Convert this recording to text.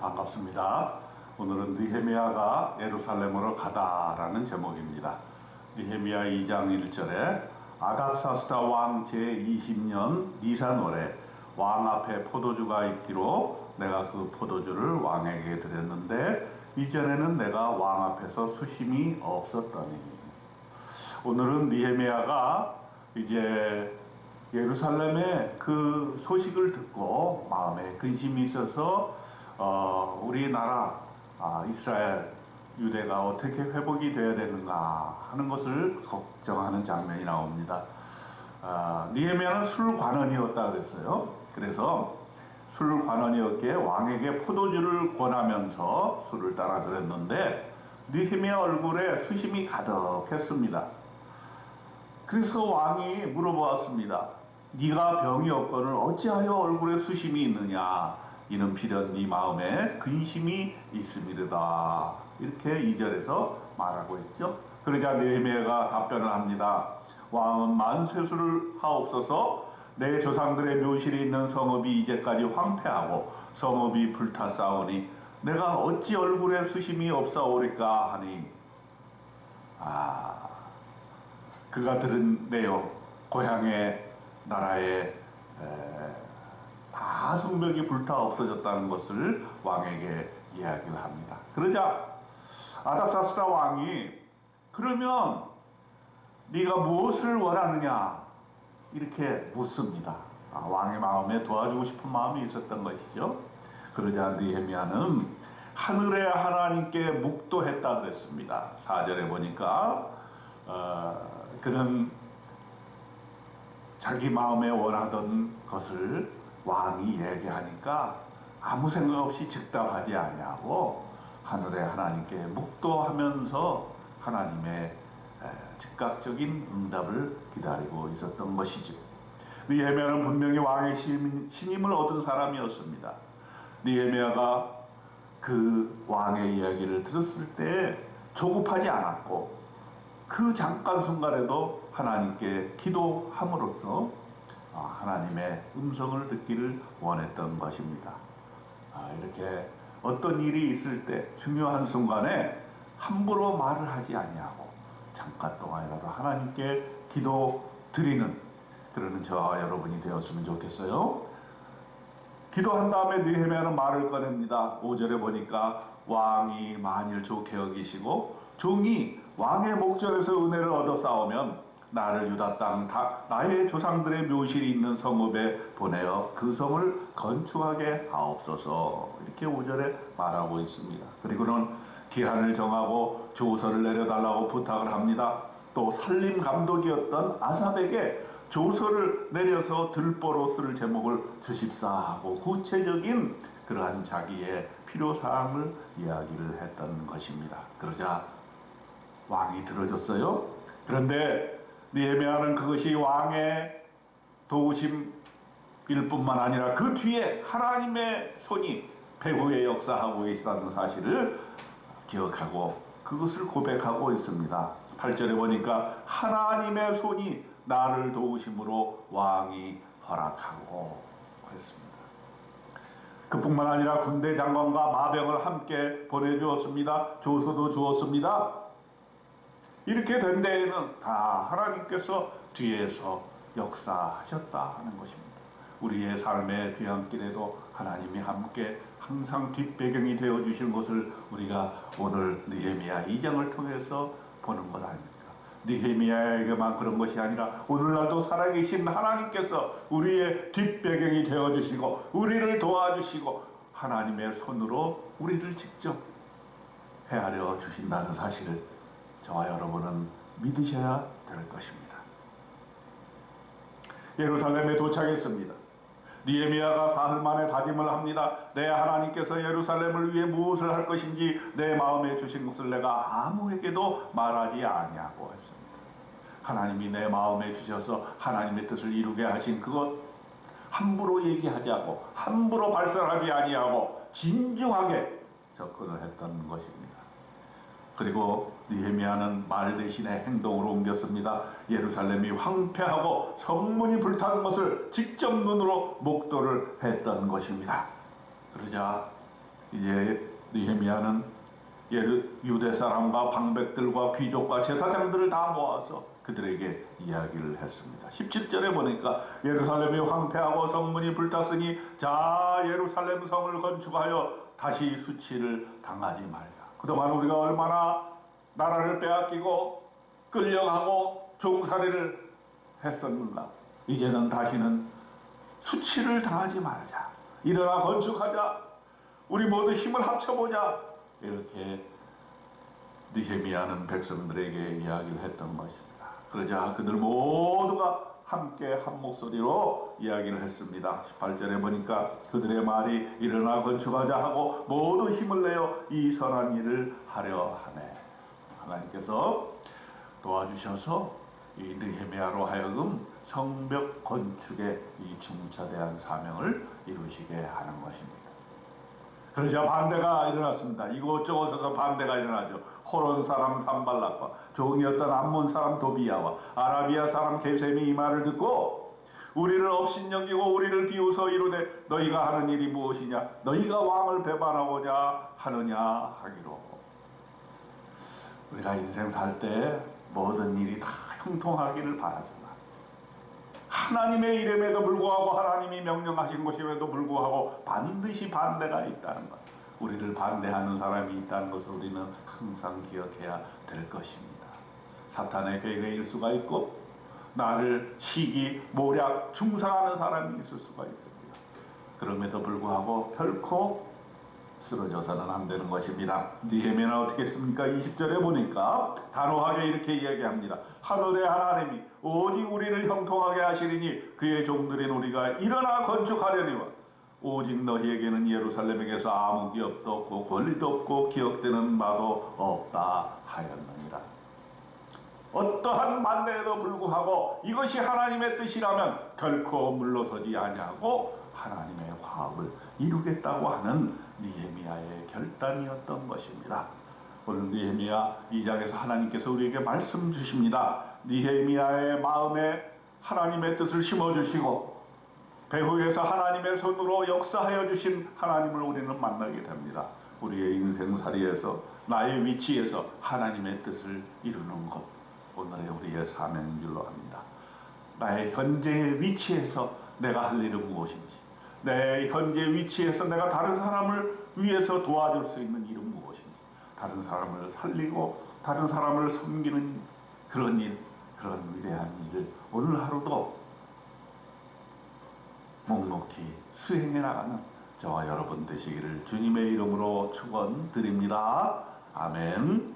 반갑습니다. 오늘은 느헤미야가 예루살렘으로 가다라는 제목입니다. 느헤미야 2장 1절에 아닥사스다 왕 제20년 니산월에 왕 앞에 포도주가 있기로 내가 그 포도주를 왕에게 드렸는데 이전에는 내가 왕 앞에서 수심이 없었더니. 오늘은 느헤미야가 이제 예루살렘의 그 소식을 듣고 마음에 근심이 있어서 우리나라 이스라엘 유대가 어떻게 회복이 되어야 되는가 하는 것을 걱정하는 장면이 나옵니다. 느헤미야는 술관원이었다 그랬어요. 그래서 술관원이었기에 왕에게 포도주를 권하면서 술을 따라 드렸는데 느헤미야 얼굴에 수심이 가득했습니다. 그래서 왕이 물어보았습니다. 네가 병이 없거늘 어찌하여 얼굴에 수심이 있느냐? 이는 필연 네 마음에 근심이 있음이르다. 이렇게 2절에서 말하고 있죠. 그러자 느헤미야가 답변을 합니다. 왕은 만세수를 하옵소서. 내 조상들의 묘실이 있는 성읍이 이제까지 황폐하고 성읍이 불탔사오니 내가 어찌 얼굴에 수심이 없사오리까 하니. 그가 들은 내용, 고향의 나라에 다 성벽이 불타 없어졌다는 것을 왕에게 이야기를 합니다. 그러자 아닥사스다 왕이 그러면 네가 무엇을 원하느냐 이렇게 묻습니다. 왕의 마음에 도와주고 싶은 마음이 있었던 것이죠. 그러자 느헤미야는 하늘의 하나님께 묵도했다 그랬습니다. 4절에 보니까 그는 자기 마음에 원하던 것을 왕이 얘기하니까 아무 생각 없이 즉답하지 아니하고 하늘의 하나님께 묵도하면서 하나님의 즉각적인 응답을 기다리고 있었던 것이죠. 느헤미야는 분명히 왕의 신임을 얻은 사람이었습니다. 느헤미야가 그 왕의 이야기를 들었을 때 조급하지 않았고 그 잠깐 순간에도 하나님께 기도함으로써 하나님의 음성을 듣기를 원했던 것입니다. 이렇게 어떤 일이 있을 때 중요한 순간에 함부로 말을 하지 아니하고 잠깐 동안이라도 하나님께 기도 드리는 그러는 저와 여러분이 되었으면 좋겠어요. 기도한 다음에 느헤미야는 말을 꺼냅니다. 5절에 보니까 왕이 만일 좋게 여기시고 종이 왕의 목전에서 은혜를 얻어 싸우면 나를 유다 땅 나의 조상들의 묘실이 있는 성읍에 보내어 그 성을 건축하게 하옵소서. 이렇게 5절에 말하고 있습니다. 그리고는 기한을 정하고 조서를 내려달라고 부탁을 합니다. 또 산림 감독이었던 아삽에게 조서를 내려서 들보로 쓸 제목을 주십사 하고 구체적인 그러한 자기의 필요사항을 이야기를 했던 것입니다. 그러자 왕이 들어줬어요. 그런데 느헤미야는 그것이 왕의 도우심일 뿐만 아니라 그 뒤에 하나님의 손이 배후에 역사하고 계시다는 사실을 기억하고 그것을 고백하고 있습니다. 8절에 보니까 하나님의 손이 나를 도우심으로 왕이 허락하고 했습니다. 그뿐만 아니라 군대 장관과 마병을 함께 보내주었습니다. 조서도 주었습니다. 이렇게 된 데에는 다 하나님께서 뒤에서 역사하셨다 하는 것입니다. 우리의 삶의 뒤안길에도 하나님이 함께 항상 뒷배경이 되어주신 것을 우리가 오늘 느헤미야 2장을 통해서 보는 것 아닙니까? 느헤미야에게만 그런 것이 아니라 오늘날도 살아계신 하나님께서 우리의 뒷배경이 되어주시고 우리를 도와주시고 하나님의 손으로 우리를 직접 헤아려 주신다는 사실을 저와 여러분은 믿으셔야 될 것입니다. 예루살렘에 도착했습니다. 느헤미야가 사흘 만에 다짐을 합니다. 내 하나님께서 예루살렘을 위해 무엇을 할 것인지 내 마음에 주신 것을 내가 아무에게도 말하지 아니하고 했습니다. 하나님이 내 마음에 주셔서 하나님의 뜻을 이루게 하신 그것 함부로 얘기하지 않고 함부로 발설하지 아니하고 진중하게 접근을 했던 것입니다. 그리고 느헤미야는 말 대신에 행동으로 옮겼습니다. 예루살렘이 황폐하고 성문이 불타는 것을 직접 눈으로 목도를 했던 것입니다. 그러자 이제 느헤미야는 유대 사람과 방백들과 귀족과 제사장들을 다 모아서 그들에게 이야기를 했습니다. 17절에 보니까 예루살렘이 황폐하고 성문이 불탔으니 자 예루살렘 성을 건축하여 다시 수치를 당하지 말자. 그동안 우리가 얼마나 나라를 빼앗기고 끌려가고 종살이를 했었는가. 이제는 다시는 수치를 당하지 말자. 일어나 건축하자. 우리 모두 힘을 합쳐보자. 이렇게 느헤미야는 백성들에게 이야기를 했던 것입니다. 그러자 그들 모두가 함께 한 목소리로 이야기를 했습니다. 18절에 보니까 그들의 말이 일어나 건축하자 하고 모두 힘을 내어 이 선한 일을 하려 하네. 하나님께서 도와주셔서 이 느헤미야로 하여금 성벽 건축의 이 중차대한 사명을 이루시게 하는 것입니다. 그러자 반대가 일어났습니다. 이곳저곳에서 반대가 일어나죠. 호론 사람 산발락과 종이었던 암몬 사람 도비야와 아라비아 사람 게셈이 이 말을 듣고 우리를 업신여기고 우리를 비웃어 이르되 너희가 하는 일이 무엇이냐? 너희가 왕을 배반하고자 하느냐 하기로. 우리가 인생 살 때 모든 일이 다 형통하기를 바라지만 하나님의 이름에도 불구하고 하나님이 명령하신 것임에도 불구하고 반드시 반대가 있다는 것, 우리를 반대하는 사람이 있다는 것을 우리는 항상 기억해야 될 것입니다. 사탄의 계획일 수가 있고 나를 시기, 모략, 중상하는 사람이 있을 수가 있습니다. 그럼에도 불구하고 결코 쓰러져서는 안 되는 것입니다. 느헤미야는 어떻게 했습니까? 20절에 보니까 단호하게 이렇게 이야기합니다. 하늘의 하나님이 오직 우리를 형통하게 하시리니 그의 종들인 우리가 일어나 건축하려니와 오직 너희에게는 예루살렘에게서 아무 기업도 없고 권리도 없고 기억되는 바도 없다 하였느니라. 어떠한 반대에도 불구하고 이것이 하나님의 뜻이라면 결코 물러서지 아니하고 하나님의 화합을 이루겠다고 하는 느헤미야의 결단이었던 것입니다. 오늘 느헤미야 2장에서 하나님께서 우리에게 말씀 주십니다. 느헤미야의 마음에 하나님의 뜻을 심어주시고 배후에서 하나님의 손으로 역사하여 주신 하나님을 우리는 만나게 됩니다. 우리의 인생살이에서 나의 위치에서 하나님의 뜻을 이루는 것, 오늘의 우리의 사명인 줄로 압니다. 나의 현재의 위치에서 내가 할 일은 무엇인지, 내 현재 위치에서 내가 다른 사람을 위해서 도와줄 수 있는 일은 무엇인지, 다른 사람을 살리고 다른 사람을 섬기는 그런 일, 그런 위대한 일을 오늘 하루도 묵묵히 수행해 나가는 저와 여러분 되시기를 주님의 이름으로 축원드립니다. 아멘.